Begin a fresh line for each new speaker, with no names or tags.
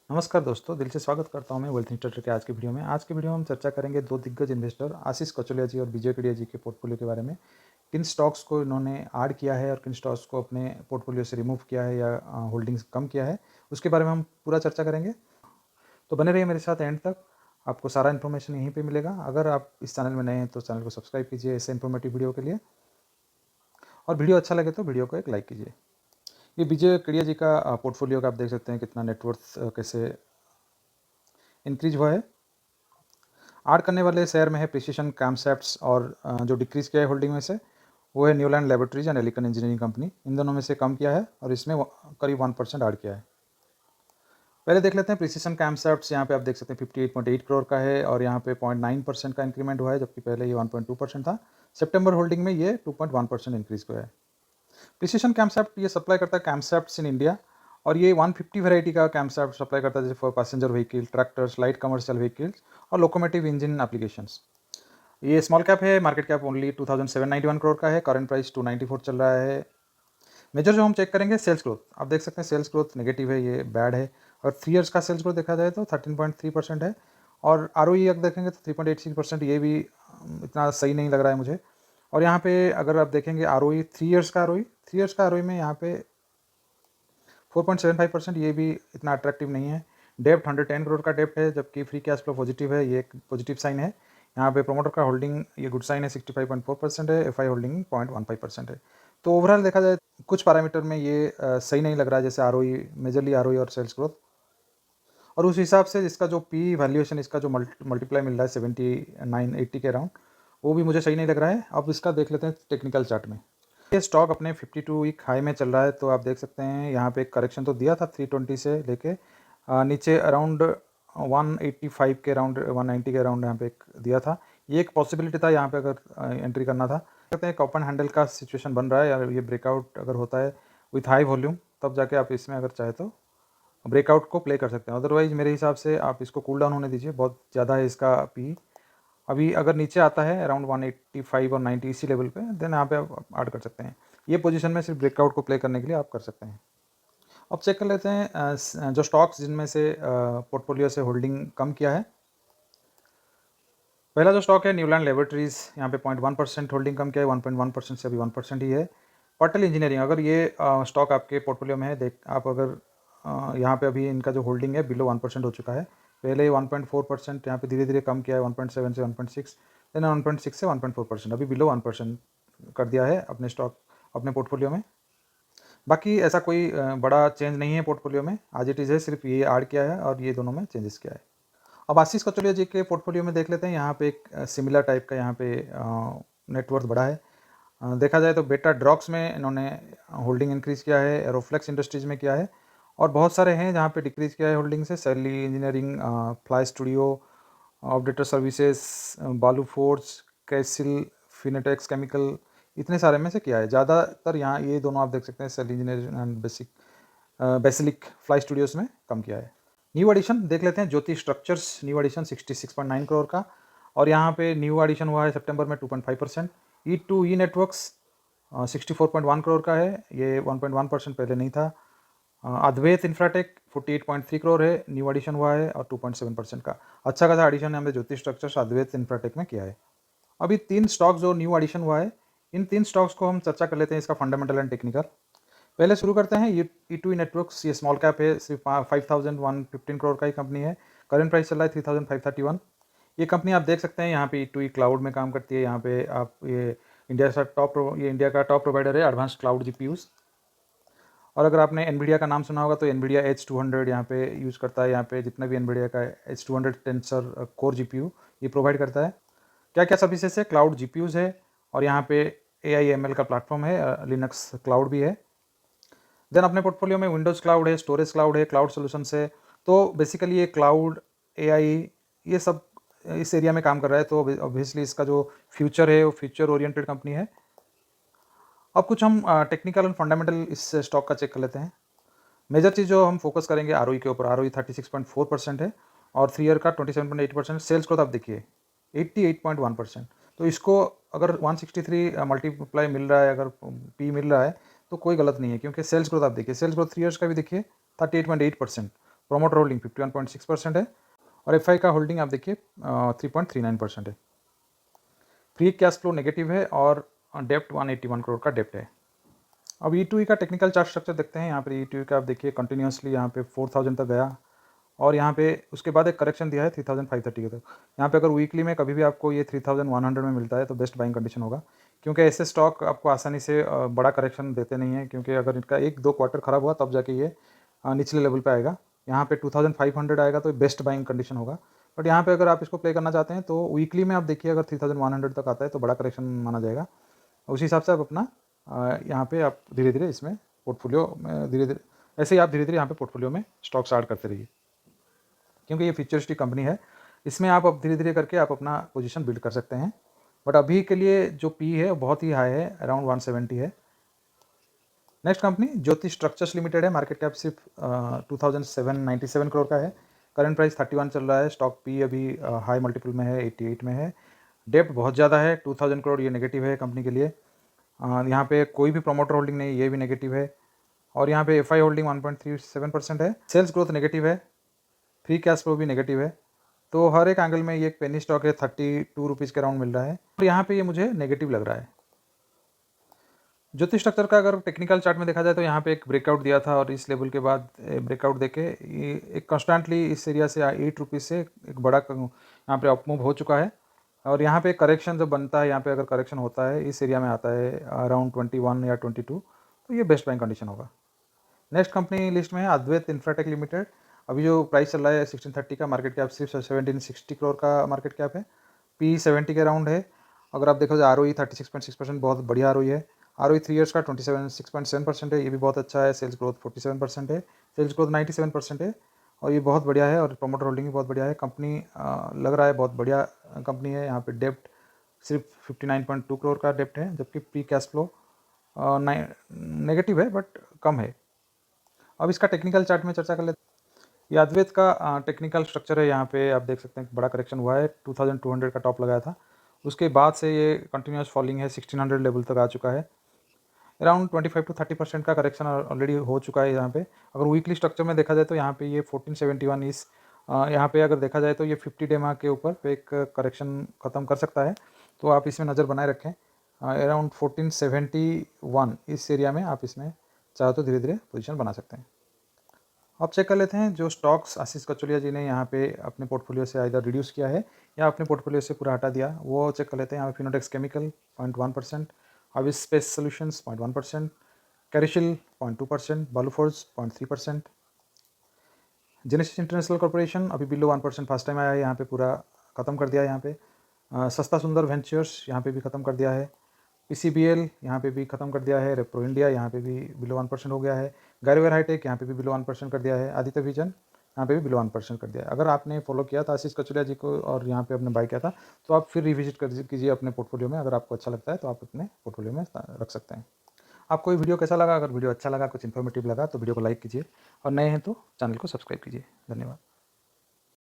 नमस्कार दोस्तों, दिल से स्वागत करता हूं मैं वेल्थ इंस्टीट्यूट के आज की वीडियो में। आज की वीडियो में हम चर्चा करेंगे दो दिग्गज इन्वेस्टर आशीष कचोलिया जी और विजय कड़िया जी के पोर्टफोलियो के बारे में। किन स्टॉक्स को इन्होंने ऐड किया है और किन स्टॉक्स को अपने पोर्टफोलियो से रिमूव किया है या होल्डिंग्स कम किया है, उसके बारे में हम पूरा चर्चा करेंगे। तो बने रहिए मेरे साथ एंड तक, आपको सारा इन्फॉर्मेशन यहीं पर मिलेगा। अगर आप इस चैनल में नए हैं तो चैनल को सब्सक्राइब कीजिए ऐसे इन्फॉर्मेटिव वीडियो के लिए, और वीडियो अच्छा लगे तो वीडियो को एक लाइक कीजिए। ये विजय कड़िया जी का पोर्टफोलियो का आप देख सकते हैं कितना नेटवर्थ कैसे इंक्रीज हुआ है। ऐड करने वाले शेयर में है प्रिसिशन कैमसेप्ट्स, और जो डिक्रीज किया है होल्डिंग में से वो है Newland laboratories and Alicon engineering company. इन दोनों में से कम किया है और इसमें करीब 1% ऐड किया है। पहले देख लेते हैं प्रिसिशन कैमसेप्ट्स। यहाँ पे आप देख सकते हैं 58.8 करोड़ का है और यहाँ पे 0.9% का इंक्रीमेंट हुआ है, जबकि पहले ये 1.2% था। सितंबर होल्डिंग में ये 2.1% इंक्रीज हुआ है। प्रिसिशन कैमसेप्ट ये सप्लाई करता है कैमसेप्ट्स इन इंडिया, और ये 150 वैरायटी का कैमसेप्ट सप्लाई करता है, जैसे for passenger vehicle, tractors, light commercial vehicles और लोकोमोटिव इंजन एप्लीकेशंस। ये स्मॉल कैप है, मार्केट कैप ओनली 2791 करोड़ का है, करंट प्राइस 294 चल रहा है। मेजर जो हम चेक करेंगे सेल्स ग्रोथ, आप देख सकते हैं सेल्स ग्रोथ नेगेटिव है, ये बैड है। और 3 ईयर्स का सेल्स ग्रोथ देखा जाए तो 13.3% है, और ROE अगर देखेंगे तो 3.86%, ये भी इतना सही नहीं लग रहा है मुझे। और यहाँ पे अगर आप देखेंगे ROE 3 ईयर्स का ROE में यहाँ पे 4.75%, ये भी इतना अट्रैक्टिव नहीं है। डेप्ट 110 करोड़ का डेप्ट है, जबकि फ्री कैश फ्लो पॉजिटिव है, ये एक पॉजिटिव साइन है। यहाँ पे प्रोमोटर का होल्डिंग ये गुड साइन है, 65.4% है। FI होल्डिंग 0.15% है। तो ओवरऑल देखा जाए कुछ पैरामीटर में ये सही नहीं लग रहा है, जैसे ROE, मेजरली ROE और सेल्स ग्रोथ। और उस हिसाब से इसका जो पी वैल्यूएशन, इसका जो मल्टीप्लाई मिल रहा है 79-80 के अराउंड, वो भी मुझे सही नहीं लग रहा है। अब इसका देख लेते हैं टेक्निकल चार्ट में। ये स्टॉक अपने 52 वीक हाई में चल रहा है, तो आप देख सकते हैं यहाँ पे एक करेक्शन तो दिया था 320 से लेके नीचे अराउंड 185 के अराउंड, 190 के अराउंड यहाँ पे एक दिया था। ये एक पॉसिबिलिटी था यहाँ पे अगर एंट्री करना था। कहते हैं ओपन हैंडल का सिचुएशन बन रहा है, या ये ब्रेकआउट अगर होता है विथ हाई वॉल्यूम, तब जाके आप इसमें अगर चाहे तो ब्रेकआउट को प्ले कर सकते हैं। अदरवाइज मेरे हिसाब से आप इसको कूल डाउन होने दीजिए, बहुत ज़्यादा है इसका पी। अभी अगर नीचे आता है अराउंड 185 और 90 इसी लेवल पे, देन यहाँ पे आप ऐड कर सकते हैं। ये पोजीशन में सिर्फ ब्रेकआउट को प्ले करने के लिए आप कर सकते हैं। अब चेक कर लेते हैं जो स्टॉक्स जिनमें से पोर्टफोलियो से होल्डिंग कम किया है। पहला जो स्टॉक है न्यूलैंड लेबोरेटरीज, यहाँ पे 0.1% होल्डिंग कम किया है, 1.1% से अभी 1% ही है। पटेल इंजीनियरिंग, अगर ये स्टॉक आपके पोर्टफोलियो में है, देख आप अगर यहाँ पे अभी इनका जो होल्डिंग है बिलो 1% हो चुका है। पहले 1.4%, यहाँ पे धीरे धीरे कम किया है, 1.7 से 1.6, देन 1.6 से 1.4%, अभी बिलो 1% कर दिया है अपने स्टॉक, अपने पोर्टफोलियो में। बाकी ऐसा कोई बड़ा चेंज नहीं है पोर्टफोलियो में, आज इट इज़ है, सिर्फ ये ऐड किया है और ये दोनों में चेंजेस किया है। अब आशीष कचोलिया जी के पोर्टफोलियो में देख लेते हैं। यहाँ पे एक सिमिलर टाइप का यहाँ पे नेटवर्थ बढ़ा है। देखा जाए तो बेटा ड्रॉक्स में इन्होंने होल्डिंग इंक्रीज़ किया है, एरोफ्लेक्स इंडस्ट्रीज़ में किया है, और बहुत सारे हैं जहाँ पे डिक्रीज़ किया है होल्डिंग से, सैली इंजीनियरिंग, फ्लाई स्टूडियो, ऑपडेटर सर्विसेज, बालू फोर्स, कैसिल, फिनेटेक्स केमिकल, इतने सारे में से किया है। ज़्यादातर यहाँ ये दोनों आप देख सकते हैं, Sally engineering and Basilic Fly Studios में कम किया है। न्यू एडिशन देख लेते हैं, Jyoti structures new addition 66.9 crore का, और यहाँ पे न्यू एडिशन हुआ है सितंबर में 2.5%। E2E नेटवर्क्स 64.1 करोड़ का है, ये 1.1% पहले नहीं था। अद्वैत इंफ्राटेक 48.3 करोड़ है, न्यू एडिशन हुआ है और 2.7% का अच्छा खासा एडिशन हमने ज्योति स्ट्रक्चर्स, अद्वैत इंफ्राटेक में किया है। अभी 3 स्टॉक्स जो न्यू एडिशन हुआ है, इन 3 स्टॉक्स को हम चर्चा कर लेते हैं, इसका फंडामेंटल एंड टेक्निकल। पहले शुरू करते हैं E2E नेटवर्क्स। ये स्मॉल कैप है, सिर्फ 5115 करोड़ का ही कंपनी है, करंट प्राइस चल रहा है 3531। ये कंपनी आप देख सकते हैं यहाँ पे E2E क्लाउड में काम करती है। यहाँ पे आप ये इंडिया का टॉप प्रोवाइडर है एडवांस क्लाउड GPUs। और अगर आपने एनवीडिया का नाम सुना होगा तो एनवीडिया H200 यहाँ पे यूज़ करता है। यहाँ पे जितना भी एनवीडिया का H200 टेंसर कोर GPU ये प्रोवाइड करता है। क्या क्या सर्विसेज है, क्लाउड GPUs है, और यहाँ पे AI/ML का प्लेटफॉर्म है, लिनक्स क्लाउड भी है। देन अपने पोर्टफोलियो में विंडोज़ क्लाउड है, स्टोरेज क्लाउड है, क्लाउड सोल्यूशंस है। तो बेसिकली ये क्लाउड, AI, ये सब इस एरिया में काम कर रहा है, तो ऑब्वियसली इसका जो फ्यूचर है वो फ्यूचर ओरिएंटेड कंपनी है। अब कुछ हम टेक्निकल एंड फंडामेंटल इस स्टॉक का चेक कर लेते हैं। मेजर चीज़ जो हम फोकस करेंगे ROE के ऊपर, ROE 36.4% है, और 3 ईयर का 27.8%। सेल्स ग्रोथ आप देखिए 88.1%। तो इसको अगर 163 मल्टीप्लाई मिल रहा है, अगर पी मिल रहा है, तो कोई गलत नहीं है, क्योंकि सेल्स ग्रोथ आप देखिए, सेल्स ग्रोथ 3 ईयर्स का भी देखिए 38.8%। प्रोमोटर होल्डिंग 51.6% है और एफ का होल्डिंग आप देखिए 3.39% है। फ्री कैश फ्लो नेगेटिव है और डेप्ट 181 करोड़ का डेप्ट है। अब E2E का टेक्निकल चार्ट स्ट्रक्चर देखते हैं। यहाँ पर E2E का आप देखिए कंटिन्यूसली यहाँ पे 4000 तक गया और यहाँ पे उसके बाद एक करेक्शन दिया है 3530 के तक। यहाँ पे अगर वीकली में कभी भी आपको ये 3100 में मिलता है तो बेस्ट बाइंग कंडीशन होगा, क्योंकि ऐसे स्टॉक आपको आसानी से बड़ा करेक्शन देते नहीं है, क्योंकि अगर इनका 1-2 क्वार्टर खराब हुआ तब जाके ये निचले लेवल पे आएगा। यहाँ पे 2500 आएगा तो बेस्ट बाइंग कंडीशन होगा। बट यहाँ पे अगर आप इसको प्ले करना चाहते हैं तो वीकली में आप देखिए अगर 3100 तक आता है तो बड़ा करेक्शन माना जाएगा। उसी हिसाब से आप अपना यहाँ पे आप धीरे धीरे इसमें पोर्टफोलियो धीरे धीरे ऐसे ही आप धीरे धीरे यहाँ पे पोर्टफोलियो में स्टॉक्स ऐड करते रहिए, क्योंकि ये फ्यूचरिस्टिक कंपनी है। इसमें आप अब धीरे धीरे करके आप अपना पोजीशन बिल्ड कर सकते हैं। बट अभी के लिए जो पी है वो बहुत ही हाई है, अराउंड 170 है। नेक्स्ट कंपनी ज्योति स्ट्रक्चर्स लिमिटेड है। मार्केट कैप सिर्फ 2797 करोड़ का है। करंट प्राइस 31 चल रहा है। स्टॉक पी अभी हाई मल्टीपल में है, 88 में है। डेप्ट बहुत ज़्यादा है, 2000 करोड़, ये नेगेटिव है कंपनी के लिए। यहाँ पे कोई भी प्रोमोटर होल्डिंग नहीं, ये भी नेगेटिव है। और यहाँ पे एफआई होल्डिंग 1.37% है। सेल्स ग्रोथ नेगेटिव है, फ्री कैश फ्लो भी नेगेटिव है। तो हर एक एंगल में ये एक पेनी स्टॉक है, 32 रुपीज़ के अराउंड मिल रहा है और यहाँ पे ये मुझे नेगेटिव लग रहा है। ज्योति स्ट्रक्चर का अगर टेक्निकल चार्ट में देखा जाए तो यहाँ पे एक ब्रेकआउट दिया था और इस लेवल के बाद ब्रेकआउट देके ये एक कॉन्स्टेंटली इस एरिया से 8 रुपीज़ से एक बड़ा यहाँ पे अपमूव हो चुका है। और यहाँ पे करेक्शन जब बनता है, यहाँ पे अगर करेक्शन होता है इस एरिया में आता है अराउंड 21 या 22, तो ये बेस्ट बाइंग कंडीशन होगा। नेक्स्ट कंपनी लिस्ट में है अद्वैत इंफ्राटेक लिमिटेड। अभी जो प्राइस चल रहा है 1630 का, मार्केट कैप सिर्फ 1760 करोड़ का मार्केट कैप है। पी 70 के अराउंड है। अगर आप देखो ROE 36.6%, बहुत बढ़िया ROE है। ROE 3 ईयर्स का 26.7% है, ये भी बहुत अच्छा है। सेल्स ग्रोथ 47% है, सेल्स ग्रोथ 97% है और ये बहुत बढ़िया है। और प्रोमोटर होल्डिंग भी बहुत बढ़िया है। कंपनी लग रहा है बहुत बढ़िया कंपनी है। यहाँ पे डेप्ट सिर्फ 59.2 करोड़ का डेप्ट है, जबकि प्री कैश फ्लो नेगेटिव है बट कम है। अब इसका टेक्निकल चार्ट में चर्चा कर लेते हैं। ये अद्वैत का टेक्निकल स्ट्रक्चर है। यहाँ पे आप देख सकते हैं बड़ा करेक्शन हुआ है, 2200 का टॉप लगाया था, उसके बाद से ये कंटिन्यूस फॉलिंग है, 1600 लेवल तक आ चुका है। अराउंड 25 to 30% का करेक्शन ऑलरेडी हो चुका है यहाँ पे। अगर वीकली स्ट्रक्चर में देखा जाए तो यहाँ पे ये 1471 इस यहाँ पे अगर देखा जाए तो ये 50 डे के ऊपर पे एक करेक्शन ख़त्म कर सकता है, तो आप इसमें नज़र बनाए रखें। अराउंड 1471 इस एरिया में आप इसमें चाहो तो धीरे धीरे पोजीशन बना सकते हैं। अब चेक कर लेते हैं जो स्टॉक्स आशीष कचोलिया जी ने यहाँ पे अपने पोर्टफोलियो से आइदर रिड्यूस किया है या अपने पोर्टफोलियो से पूरा हटा दिया, वो चेक कर लेते हैं। यहाँ पे Fineotex chemical 0.1%, Avis space solutions 0.1%, Carysil 0.2%, Balu Forge 0.3%, Genesis International Corporation अभी बिलो 1% फर्स्ट टाइम आया है, यहाँ पे पूरा ख़त्म कर दिया है। यहाँ पे सस्ता सुंदर वेंचर्स यहाँ पे भी ख़त्म कर दिया है। PCBL यहाँ पे भी ख़त्म कर दिया है। रेप्रो इंडिया यहाँ पे भी बिलो 1% हो गया है। गायरोवेयर हाईटेक यहाँ पे भी बिलो 1% कर दिया है। आदित्य विजन यहाँ पे भी बिलो 1% कर दिया है। अगर आपने फॉलो किया था आशीष कचोलिया जी को और यहाँ पे आपने बाय किया था तो आप फिर रिविजिट कर कीजिए अपने पोर्टफोलियो में। अगर आपको अच्छा लगता है तो आप अपने पोर्टफोलियो में रख सकते हैं। आपको ये वीडियो कैसा लगा? अगर वीडियो अच्छा लगा, कुछ इन्फॉर्मेटिव लगा तो वीडियो को लाइक कीजिए और नए हैं तो चैनल को सब्सक्राइब कीजिए। धन्यवाद।